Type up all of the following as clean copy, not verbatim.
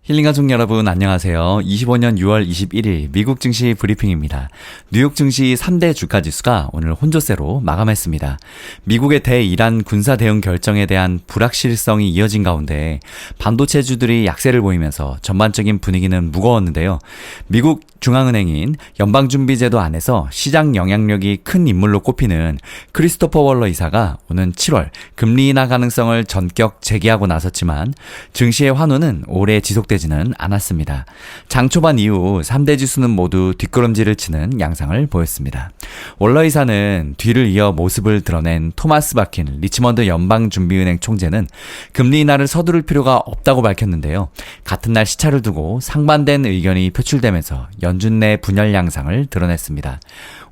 힐링가족 여러분 안녕하세요. 25년 6월 21일 미국 증시 브리핑입니다. 뉴욕 증시 3대 주가지수가 오늘 혼조세로 마감했습니다. 미국의 대이란 군사 대응 결정에 대한 불확실성이 이어진 가운데 반도체주들이 약세를 보이면서 전반적인 분위기는 무거웠는데요. 미국 중앙은행인 연방준비제도 안에서 시장 영향력이 큰 인물로 꼽히는 크리스토퍼 월러 이사가 오는 7월 금리 인하 가능성을 전격 제기하고 나섰지만 증시의 환호는 오래 지속되지는 않았습니다. 장 초반 이후 3대 지수는 모두 뒷걸음질을 치는 양상을 보였습니다. 월러 이사는 뒤를 이어 모습을 드러낸 토마스 바킨 리치먼드 연방준비은행 총재는 금리 인하를 서두를 필요가 없다고 밝혔는데요. 같은 날 시차를 두고 상반된 의견이 표출되면서 연준 내 분열 양상을 드러냈습니다.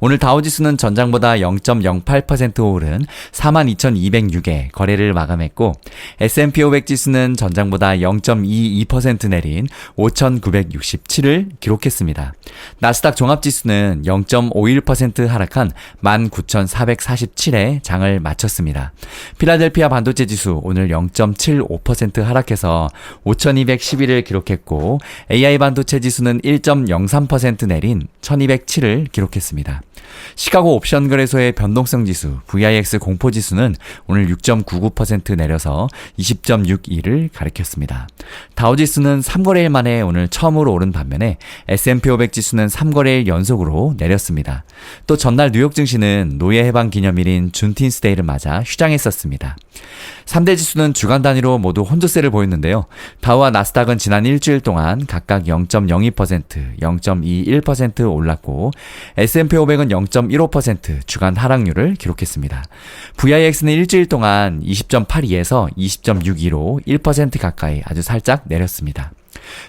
오늘 다우지수는 전장보다 0.08% 오른 42,206에 거래를 마감했고 S&P 500 지수는 전장보다 0.22% 내린 5,967을 기록했습니다. 나스닥 종합지수는 0.51% 하락한 19,447에 장을 마쳤습니다. 필라델피아 반도체 지수 오늘 0.75% 하락해서 5,211을 기록했고 AI 반도체 지수는 1.03% 내린 1,207을 기록했습니다. 시카고 옵션 거래소의 변동성 지수 VIX 공포 지수는 오늘 6.99% 내려서 20.61을 가리켰습니다. 다우 지수는 3거래일 만에 오늘 처음으로 오른 반면에 S&P 500 지수는 3거래일 연속으로 내렸습니다. 또 전날 뉴욕 증시는 노예 해방 기념일인 준틴스데이를 맞아 휴장했었습니다. 3대 지수는 주간 단위로 모두 혼조세를 보였는데요. 다우와 나스닥은 지난 일주일 동안 각각 0.02%, 0.21% 올랐고 S&P 500은 0.15% 주간 하락률을 기록했습니다. VIX는 일주일 동안 20.82에서 20.62로 1% 가까이 아주 살짝 내렸습니다.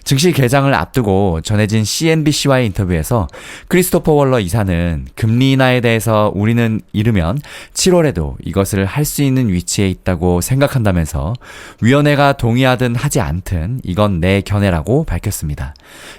증시 개장을 앞두고 전해진 CNBC와의 인터뷰에서 크리스토퍼 월러 이사는 금리 인하에 대해서 우리는 이르면 7월에도 이것을 할 수 있는 위치에 있다고 생각한다면서 위원회가 동의하든 하지 않든 이건 내 견해라고 밝혔습니다.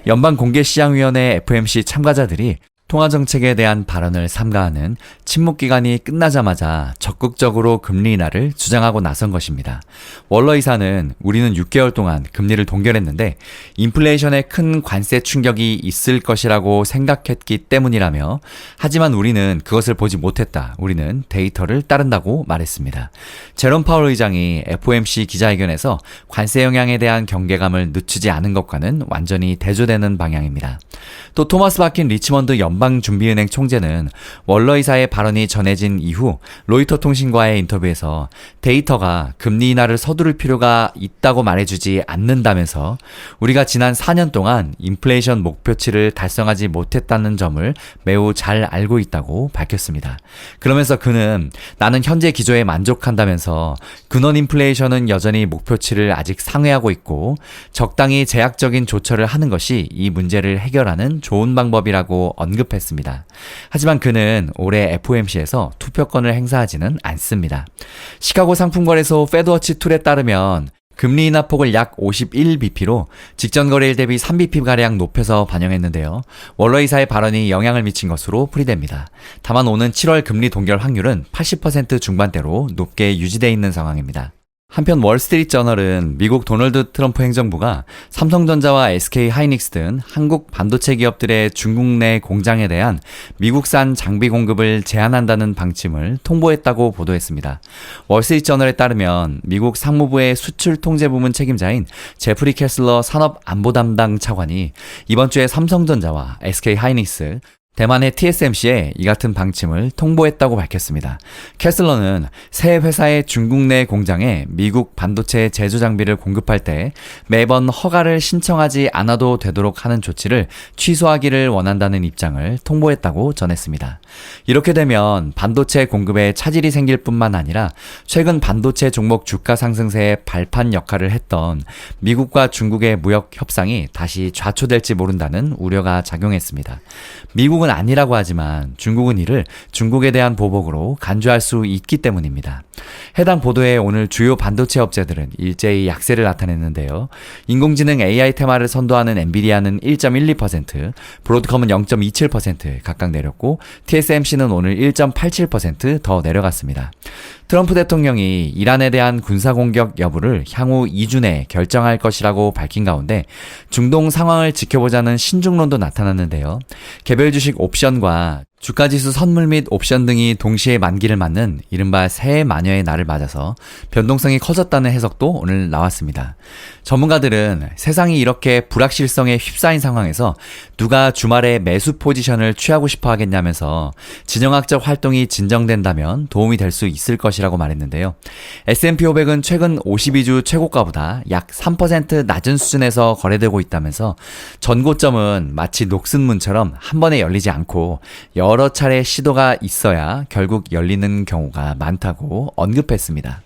연방공개시장위원회 FOMC 참가자들이 통화정책에 대한 발언을 삼가하는 침묵기간이 끝나자마자 적극적으로 금리 인하를 주장하고 나선 것입니다. 월러 이사는 우리는 6개월 동안 금리를 동결했는데 인플레이션에 큰 관세 충격이 있을 것이라고 생각했기 때문이라며 하지만 우리는 그것을 보지 못했다. 우리는 데이터를 따른다고 말했습니다. 제롬 파월 의장이 FOMC 기자회견에서 관세 영향에 대한 경계감을 늦추지 않은 것과는 완전히 대조되는 방향입니다. 또 토마스 바킨 리치먼드 연방준비은행 총재는 월러 이사의 발언이 전해진 이후 로이터 통신과의 인터뷰에서 데이터가 금리 인하를 서두를 필요가 있다고 말해주지 않는다면서 우리가 지난 4년 동안 인플레이션 목표치를 달성하지 못했다는 점을 매우 잘 알고 있다고 밝혔습니다. 그러면서 그는 나는 현재 기조에 만족한다면서 근원 인플레이션은 여전히 목표치를 아직 상회하고 있고 적당히 제약적인 조처를 하는 것이 이 문제를 해결하는 좋은 방법이라고 언급했습니다. 하지만 그는 올해 FOMC에서 투표권을 행사하지는 않습니다. 시카고 상품거래소 페드워치 툴에 따르면 금리 인하 폭을 약 51bp로 직전 거래일 대비 3bp가량 높여서 반영했는데요. 월러 이사의 발언이 영향을 미친 것으로 풀이됩니다. 다만 오는 7월 금리 동결 확률은 80% 중반대로 높게 유지되어 있는 상황입니다. 한편 월스트리트저널은 미국 도널드 트럼프 행정부가 삼성전자와 SK 하이닉스 등 한국 반도체 기업들의 중국 내 공장에 대한 미국산 장비 공급을 제한한다는 방침을 통보했다고 보도했습니다. 월스트리트저널에 따르면 미국 상무부의 수출 통제 부문 책임자인 제프리 캐슬러 산업안보 담당 차관이 이번 주에 삼성전자와 SK 하이닉스 대만의 TSMC에 이 같은 방침을 통보했다고 밝혔습니다. 캐슬러는 새 회사의 중국 내 공장에 미국 반도체 제조 장비를 공급할 때 매번 허가를 신청하지 않아도 되도록 하는 조치를 취소하기를 원한다는 입장을 통보했다고 전했습니다. 이렇게 되면 반도체 공급에 차질이 생길 뿐만 아니라 최근 반도체 종목 주가 상승세의 발판 역할을 했던 미국과 중국의 무역 협상이 다시 좌초될지 모른다는 우려가 작용했습니다. 미국은 중국은 아니라고 하지만 중국은 이를 중국에 대한 보복으로 간주할 수 있기 때문입니다. 해당 보도에 오늘 주요 반도체 업체들은 일제히 약세를 나타냈는데요. 인공지능 AI 테마를 선도하는 엔비디아는 1.12%, 브로드컴은 0.27% 각각 내렸고 TSMC는 오늘 1.87% 더 내려갔습니다. 트럼프 대통령이 이란에 대한 군사공격 여부를 향후 2주 내에 결정할 것이라고 밝힌 가운데 중동 상황을 지켜보자는 신중론도 나타났는데요. 개별 주식 옵션과 주가지수 선물 및 옵션 등이 동시에 만기를 맞는 이른바 새해 마녀의 날을 맞아서 변동성이 커졌다는 해석도 오늘 나왔습니다. 전문가들은 세상이 이렇게 불확실성에 휩싸인 상황에서 누가 주말에 매수 포지션을 취하고 싶어 하겠냐면서 진영학적 활동이 진정된다면 도움이 될 수 있을 것이라고 말했는데요. S&P 500은 최근 52주 최고가보다 약 3% 낮은 수준에서 거래되고 있다면서 전고점은 마치 녹슨문처럼 한 번에 열리지 않고 여러 차례 시도가 있어야 결국 열리는 경우가 많다고 언급했습니다.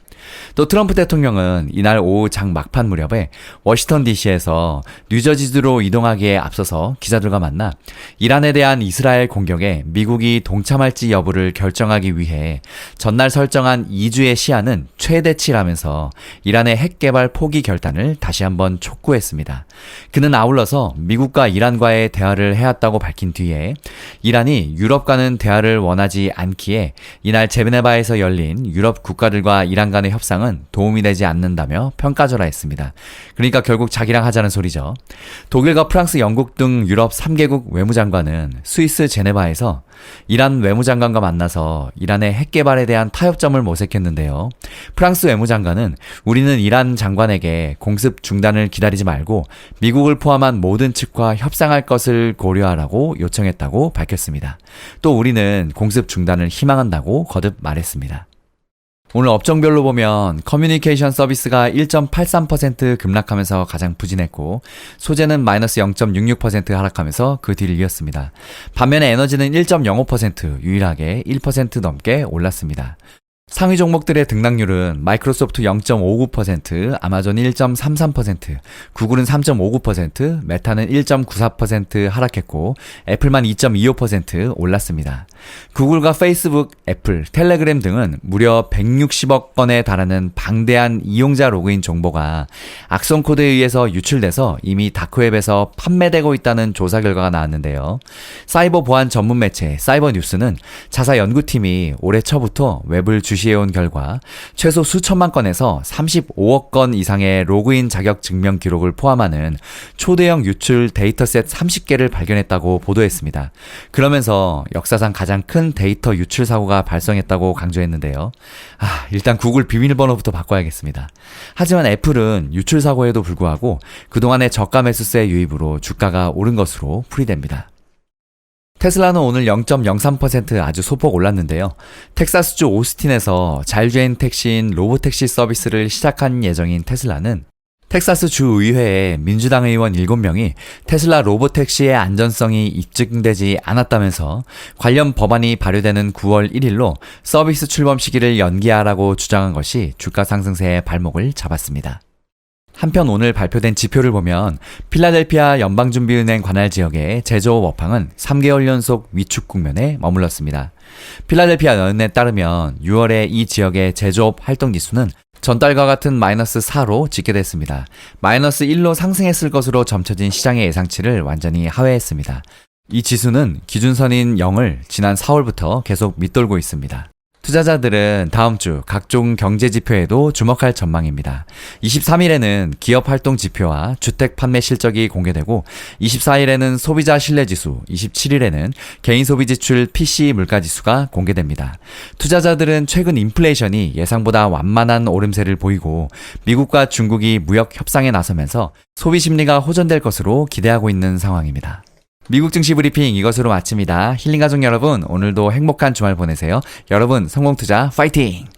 또 트럼프 대통령은 이날 오후 장 막판 무렵에 워싱턴 DC에서 뉴저지주로 이동하기에 앞서서 기자들과 만나 이란에 대한 이스라엘 공격에 미국이 동참할지 여부를 결정하기 위해 전날 설정한 2주의 시한은 최대치라면서 이란의 핵 개발 포기 결단을 다시 한번 촉구했습니다. 그는 아울러서 미국과 이란과의 대화를 해왔다고 밝힌 뒤에 이란이 유럽과는 대화를 원하지 않기에 이날 제네바에서 열린 유럽 국가들과 이란 간의 협상은 도움이 되지 않는다며 평가절하했습니다. 그러니까 결국 자기랑 하자는 소리죠. 독일과 프랑스, 영국 등 유럽 3개국 외무장관은 스위스 제네바에서 이란 외무장관과 만나서 이란의 핵 개발에 대한 타협점을 모색했는데요. 프랑스 외무장관은 우리는 이란 장관에게 공습 중단을 기다리지 말고 미국을 포함한 모든 측과 협상할 것을 고려하라고 요청했다고 밝혔습니다. 또 우리는 공습 중단을 희망한다고 거듭 말했습니다. 오늘 업종별로 보면 커뮤니케이션 서비스가 1.83% 급락하면서 가장 부진했고 소재는 마이너스 0.66% 하락하면서 그 뒤를 이었습니다. 반면에 에너지는 1.05% 유일하게 1% 넘게 올랐습니다. 상위 종목들의 등락률은 마이크로소프트 0.59%, 아마존 1.33%, 구글은 3.59%, 메타는 1.94% 하락했고 애플만 2.25% 올랐습니다. 구글과 페이스북, 애플, 텔레그램 등은 무려 160억 건에 달하는 방대한 이용자 로그인 정보가 악성 코드에 의해서 유출돼서 이미 다크웹에서 판매되고 있다는 조사 결과가 나왔는데요. 사이버 보안 전문 매체 사이버뉴스는 자사 연구팀이 올해 초부터 웹을 주시해온 결과 최소 수천만 건에서 35억 건 이상의 로그인 자격 증명 기록을 포함하는 초대형 유출 데이터셋 30개를 발견했다고 보도했습니다. 그러면서 역사상 가장 큰 데이터 유출 사고가 발생했다고 강조했는데요. 일단 구글 비밀번호부터 바꿔야겠습니다. 하지만 애플은 유출 사고에도 불구하고 그동안의 저가 매수세 유입으로 주가가 오른 것으로 풀이됩니다. 테슬라는 오늘 0.03% 아주 소폭 올랐는데요. 텍사스주 오스틴에서 자율주행 택시인 로보택시 서비스를 시작한 예정인 테슬라는 텍사스 주의회에 민주당 의원 7명이 테슬라 로보택시의 안전성이 입증되지 않았다면서 관련 법안이 발효되는 9월 1일로 서비스 출범 시기를 연기하라고 주장한 것이 주가 상승세의 발목을 잡았습니다. 한편 오늘 발표된 지표를 보면 필라델피아 연방준비은행 관할 지역의 제조업 업황은 3개월 연속 위축 국면에 머물렀습니다. 필라델피아 연은에 따르면 6월에 이 지역의 제조업 활동지수는 전달과 같은 마이너스 4로 집계됐습니다. 마이너스 1로 상승했을 것으로 점쳐진 시장의 예상치를 완전히 하회했습니다. 이 지수는 기준선인 0을 지난 4월부터 계속 밑돌고 있습니다. 투자자들은 다음 주 각종 경제 지표에도 주목할 전망입니다. 23일에는 기업 활동 지표와 주택 판매 실적이 공개되고 24일에는 소비자 신뢰 지수, 27일에는 개인 소비 지출 PC 물가 지수가 공개됩니다. 투자자들은 최근 인플레이션이 예상보다 완만한 오름세를 보이고 미국과 중국이 무역 협상에 나서면서 소비 심리가 호전될 것으로 기대하고 있는 상황입니다. 미국 증시 브리핑 이것으로 마칩니다. 힐링가족 여러분, 오늘도 행복한 주말 보내세요. 여러분, 성공투자 파이팅!